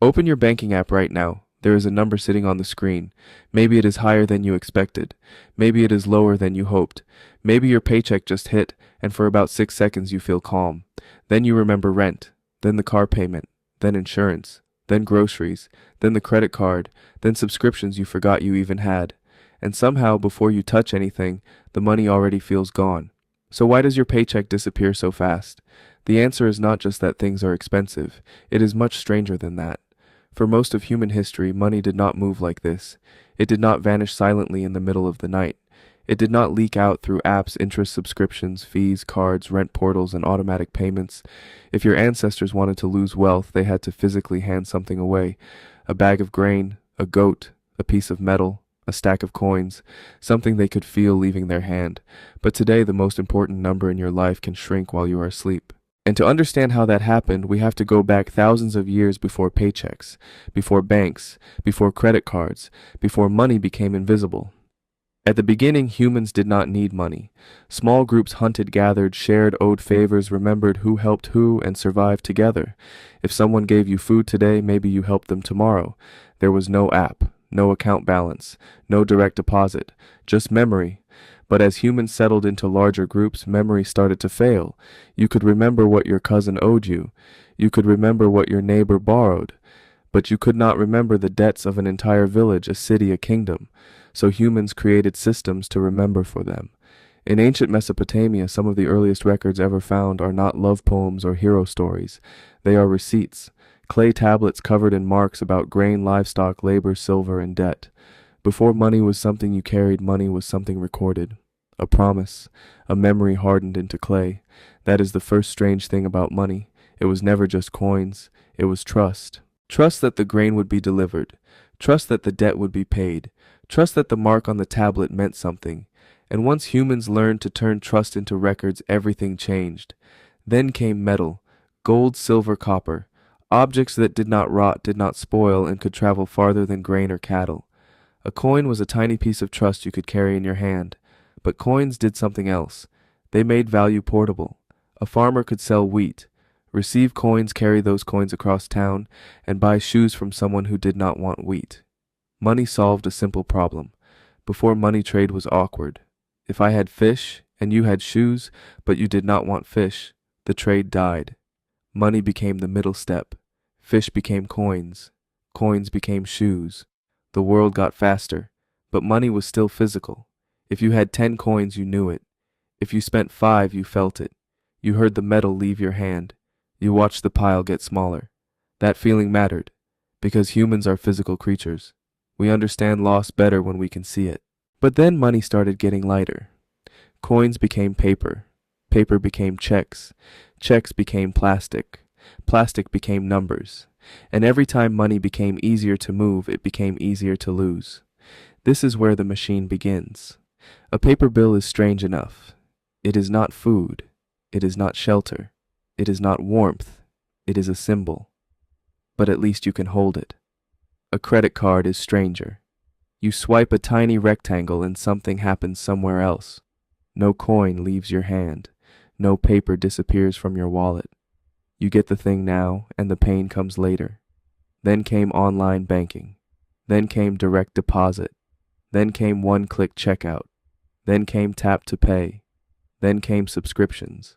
Open your banking app right now. There is a number sitting on the screen. Maybe it is higher than you expected. Maybe it is lower than you hoped. Maybe your paycheck just hit, and for about 6 seconds you feel calm. Then you remember rent, then the car payment, then insurance, then groceries, then the credit card, then subscriptions you forgot you even had. And somehow, before you touch anything, the money already feels gone. So why does your paycheck disappear so fast? The answer is not just that things are expensive. It is much stranger than that. For most of human history, money did not move like this. It did not vanish silently in the middle of the night. It did not leak out through apps, interest, subscriptions, fees, cards, rent portals, and automatic payments. If your ancestors wanted to lose wealth, they had to physically hand something away. A bag of grain, a goat, a piece of metal, a stack of coins, something they could feel leaving their hand. But today, the most important number in your life can shrink while you are asleep. And to understand how that happened, we have to go back thousands of years before paychecks, before banks, before credit cards, before money became invisible. At the beginning, humans did not need money. Small groups hunted, gathered, shared, owed favors, remembered who helped who, and survived together. If someone gave you food today, maybe you helped them tomorrow. There was no app, no account balance, no direct deposit, just memory. But as humans settled into larger groups, memory started to fail. You could remember what your cousin owed you. You could remember what your neighbor borrowed. But you could not remember the debts of an entire village, a city, a kingdom. So humans created systems to remember for them. In ancient Mesopotamia, some of the earliest records ever found are not love poems or hero stories. They are receipts, clay tablets covered in marks about grain, livestock, labor, silver, and debt. Before money was something you carried, money was something recorded. A promise, a memory hardened into clay. That is the first strange thing about money. It was never just coins, it was trust. Trust that the grain would be delivered. Trust that the debt would be paid. Trust that the mark on the tablet meant something. And once humans learned to turn trust into records, everything changed. Then came metal, gold, silver, copper, objects that did not rot, did not spoil, and could travel farther than grain or cattle. A coin was a tiny piece of trust you could carry in your hand, but coins did something else. They made value portable. A farmer could sell wheat, receive coins, carry those coins across town, and buy shoes from someone who did not want wheat. Money solved a simple problem. Before money, trade was awkward. If I had fish and you had shoes, but you did not want fish, the trade died. Money became the middle step. Fish became coins. Coins became shoes. The world got faster, but money was still physical. If you had 10 coins, you knew it. If you spent 5, you felt it. You heard the metal leave your hand. You watched the pile get smaller. That feeling mattered, because humans are physical creatures. We understand loss better when we can see it. But then money started getting lighter. Coins became paper. Paper became checks. Checks became plastic. Plastic became numbers. And every time money became easier to move, it became easier to lose. This is where the machine begins. A paper bill is strange enough. It is not food. It is not shelter. It is not warmth. It is a symbol. But at least you can hold it. A credit card is stranger. You swipe a tiny rectangle and something happens somewhere else. No coin leaves your hand. No paper disappears from your wallet. You get the thing now, and the pain comes later. Then came online banking. Then came direct deposit. Then came one-click checkout. Then came tap to pay. Then came subscriptions.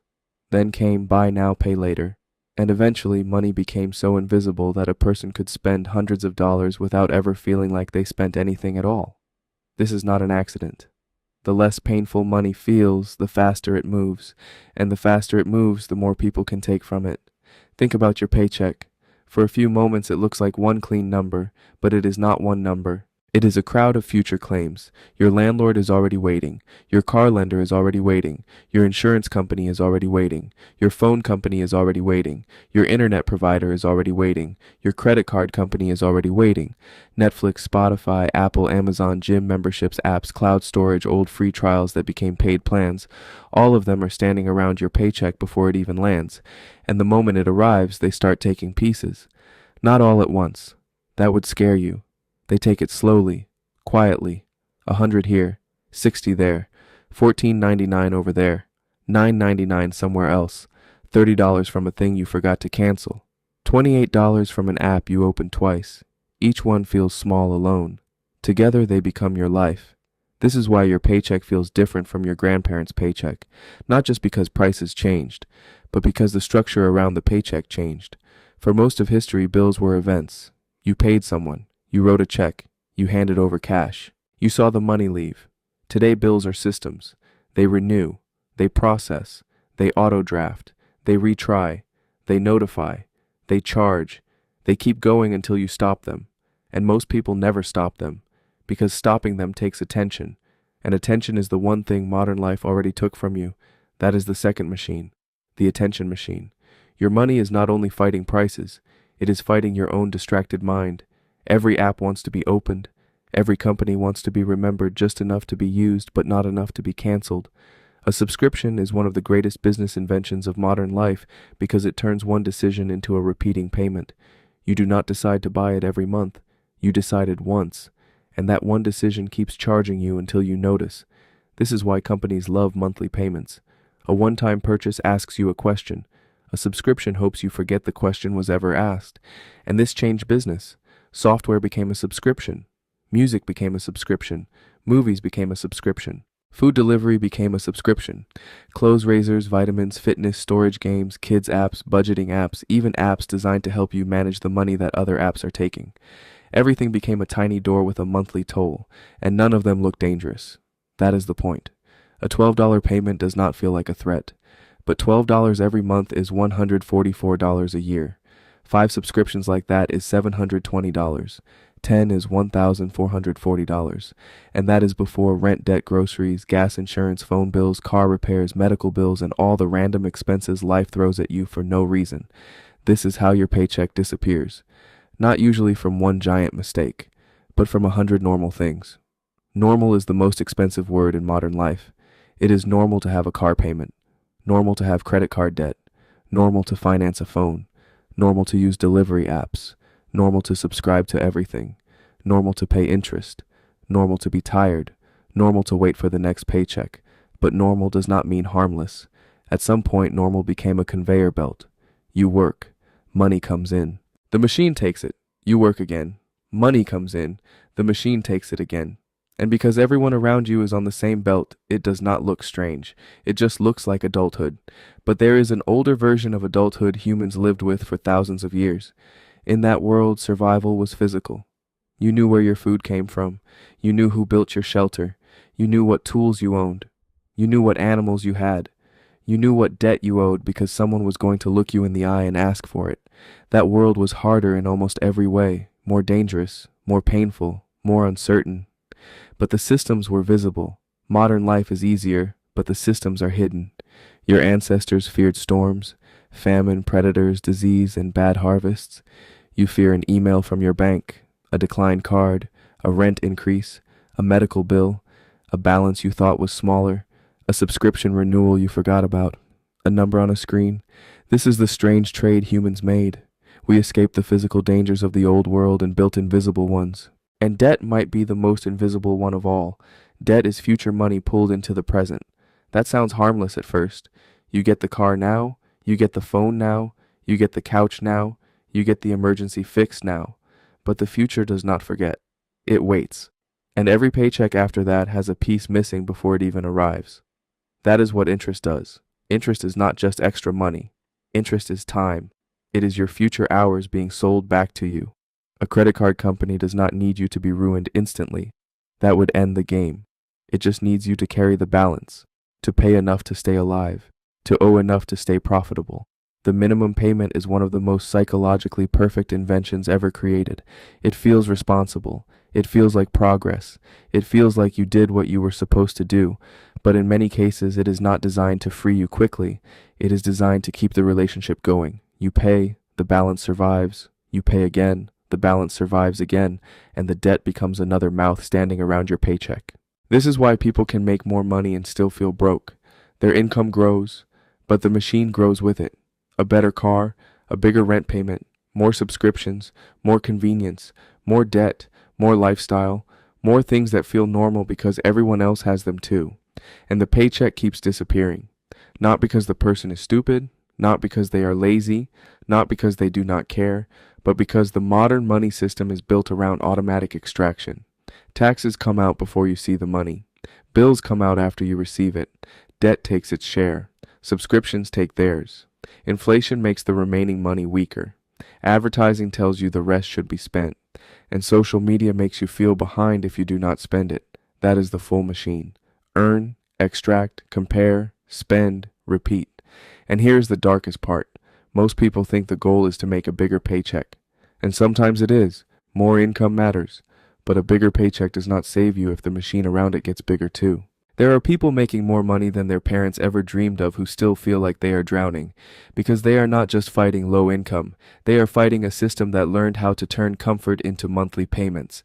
Then came buy now, pay later. And eventually, money became so invisible that a person could spend hundreds of dollars without ever feeling like they spent anything at all. This is not an accident. The less painful money feels, the faster it moves. And the faster it moves, the more people can take from it. Think about your paycheck. For a few moments it looks like one clean number, but it is not one number. It is a crowd of future claims. Your landlord is already waiting. Your car lender is already waiting. Your insurance company is already waiting. Your phone company is already waiting. Your internet provider is already waiting. Your credit card company is already waiting. Netflix, Spotify, Apple, Amazon, gym memberships, apps, cloud storage, old free trials that became paid plans. All of them are standing around your paycheck before it even lands. And the moment it arrives, they start taking pieces. Not all at once. That would scare you. They take it slowly, quietly. 100 here, 60 there, $14.99 over there, $9.99 somewhere else, $30 from a thing you forgot to cancel, $28 from an app you open twice. Each one feels small alone. Together they become your life. This is why your paycheck feels different from your grandparents' paycheck, not just because prices changed, but because the structure around the paycheck changed. For most of history, bills were events. You paid someone, you wrote a check, you handed over cash. You saw the money leave. Today, bills are systems. They renew, they process, they auto-draft, they retry, they notify, they charge. They keep going until you stop them. And most people never stop them, because stopping them takes attention. And attention is the one thing modern life already took from you. That is the second machine, the attention machine. Your money is not only fighting prices, it is fighting your own distracted mind. Every app wants to be opened. Every company wants to be remembered just enough to be used, but not enough to be canceled. A subscription is one of the greatest business inventions of modern life because it turns one decision into a repeating payment. You do not decide to buy it every month. You decided once, and that one decision keeps charging you until you notice. This is why companies love monthly payments. A one-time purchase asks you a question. A subscription hopes you forget the question was ever asked. And this changed business. Software became a subscription. Music became a subscription. Movies became a subscription. Food delivery became a subscription. Clothes razors, vitamins, fitness, storage games, kids apps, budgeting apps, even apps designed to help you manage the money that other apps are taking. Everything became a tiny door with a monthly toll, and none of them look dangerous. That is the point. A $12 payment does not feel like a threat, but $12 every month is $144 a year. 5 subscriptions like that is $720. 10 is $1,440, and that is before rent, debt, groceries, gas, insurance, phone bills, car repairs, medical bills, and all the random expenses life throws at you for no reason. This is how your paycheck disappears. Not usually from one giant mistake, but from 100 normal things. Normal is the most expensive word in modern life. It is normal to have a car payment, normal to have credit card debt, normal to finance a phone, normal to use delivery apps, normal to subscribe to everything, normal to pay interest, normal to be tired, normal to wait for the next paycheck. But normal does not mean harmless. At some point, normal became a conveyor belt. You work, money comes in. The machine takes it, you work again. Money comes in, the machine takes it again. And because everyone around you is on the same belt, it does not look strange. It just looks like adulthood. But there is an older version of adulthood humans lived with for thousands of years. In that world, survival was physical. You knew where your food came from. You knew who built your shelter. You knew what tools you owned. You knew what animals you had. You knew what debt you owed because someone was going to look you in the eye and ask for it. That world was harder in almost every way, more dangerous, more painful, more uncertain. But the systems were visible. Modern life is easier, but the systems are hidden. Your ancestors feared storms, famine, predators, disease, and bad harvests. You fear an email from your bank, a declined card, a rent increase, a medical bill, a balance you thought was smaller, a subscription renewal you forgot about, a number on a screen. This is the strange trade humans made. We escaped the physical dangers of the old world and built invisible ones. And debt might be the most invisible one of all. Debt is future money pulled into the present. That sounds harmless at first. You get the car now, you get the phone now, you get the couch now, you get the emergency fix now. But the future does not forget. It waits. And every paycheck after that has a piece missing before it even arrives. That is what interest does. Interest is not just extra money. Interest is time. It is your future hours being sold back to you. A credit card company does not need you to be ruined instantly. That would end the game. It just needs you to carry the balance, to pay enough to stay alive, to owe enough to stay profitable. The minimum payment is one of the most psychologically perfect inventions ever created. It feels responsible. It feels like progress. It feels like you did what you were supposed to do. But in many cases, it is not designed to free you quickly. It is designed to keep the relationship going. You pay, the balance survives. You pay again, the balance survives again, and the debt becomes another mouth standing around your paycheck. This is why people can make more money and still feel broke. Their income grows, but the machine grows with it. A better car, a bigger rent payment, more subscriptions, more convenience, more debt, more lifestyle, more things that feel normal because everyone else has them too. And the paycheck keeps disappearing. Not because the person is stupid, not because they are lazy, not because they do not care, but because the modern money system is built around automatic extraction. Taxes come out before you see the money. Bills come out after you receive it. Debt takes its share. Subscriptions take theirs. Inflation makes the remaining money weaker. Advertising tells you the rest should be spent. And social media makes you feel behind if you do not spend it. That is the full machine. Earn, extract, compare, spend, repeat. And here's the darkest part. Most people think the goal is to make a bigger paycheck. And sometimes it is. More income matters. But a bigger paycheck does not save you if the machine around it gets bigger too. There are people making more money than their parents ever dreamed of who still feel like they are drowning, because they are not just fighting low income, they are fighting a system that learned how to turn comfort into monthly payments.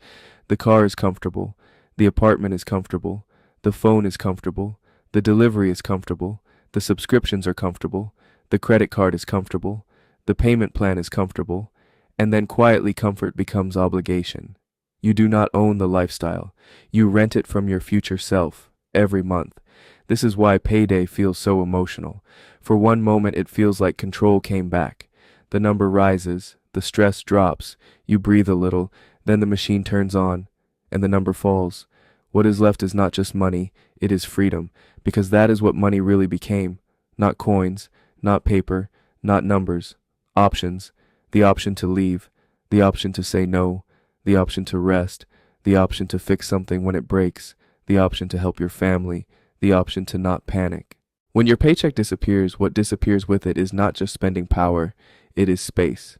The car is comfortable, the apartment is comfortable, the phone is comfortable, the delivery is comfortable, the subscriptions are comfortable, the credit card is comfortable, the payment plan is comfortable, and then quietly comfort becomes obligation. You do not own the lifestyle, you rent it from your future self. Every month. This is why payday feels so emotional. For one moment it feels like control came back. The number rises, the stress drops, you breathe a little, then the machine turns on, and the number falls. What is left is not just money, it is freedom, because that is what money really became. Not coins, not paper, not numbers. Options. The option to leave, the option to say no, the option to rest, the option to fix something when it breaks, the option to help your family, the option to not panic. When your paycheck disappears, what disappears with it is not just spending power, it is space.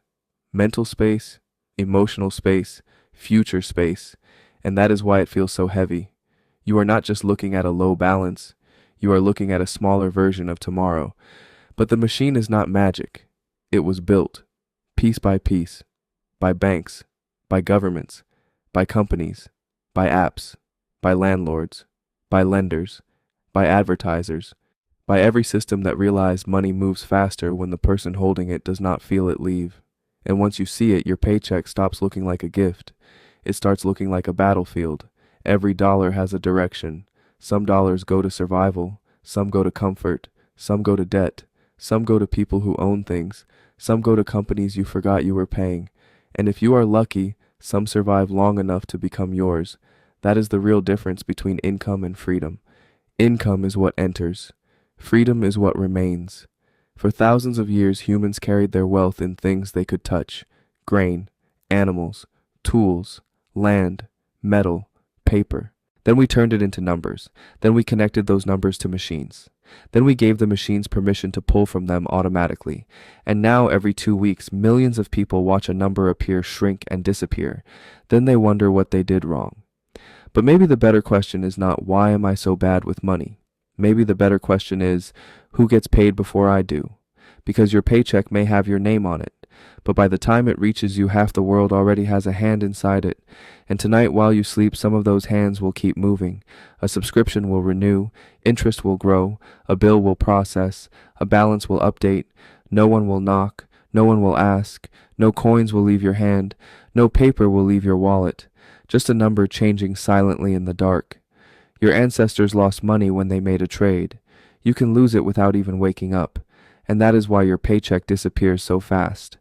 Mental space, emotional space, future space, and that is why it feels so heavy. You are not just looking at a low balance, you are looking at a smaller version of tomorrow. But the machine is not magic. It was built, piece by piece, by banks, by governments, by companies, by apps, by landlords, by lenders, by advertisers, by every system that realized money moves faster when the person holding it does not feel it leave. And once you see it, your paycheck stops looking like a gift. It starts looking like a battlefield. Every dollar has a direction. Some dollars go to survival, some go to comfort, some go to debt, some go to people who own things, some go to companies you forgot you were paying. And if you are lucky, some survive long enough to become yours. That is the real difference between income and freedom. Income is what enters. Freedom is what remains. For thousands of years, humans carried their wealth in things they could touch: grain, animals, tools, land, metal, paper. Then we turned it into numbers. Then we connected those numbers to machines. Then we gave the machines permission to pull from them automatically. And now every 2 weeks, millions of people watch a number appear, shrink, and disappear. Then they wonder what they did wrong. But maybe the better question is not, why am I so bad with money? Maybe the better question is, who gets paid before I do? Because your paycheck may have your name on it, but by the time it reaches you, half the world already has a hand inside it. And tonight while you sleep, some of those hands will keep moving. A subscription will renew, interest will grow, a bill will process, a balance will update, no one will knock, no one will ask, no coins will leave your hand, no paper will leave your wallet. Just a number changing silently in the dark. Your ancestors lost money when they made a trade. You can lose it without even waking up, and that is why your paycheck disappears so fast.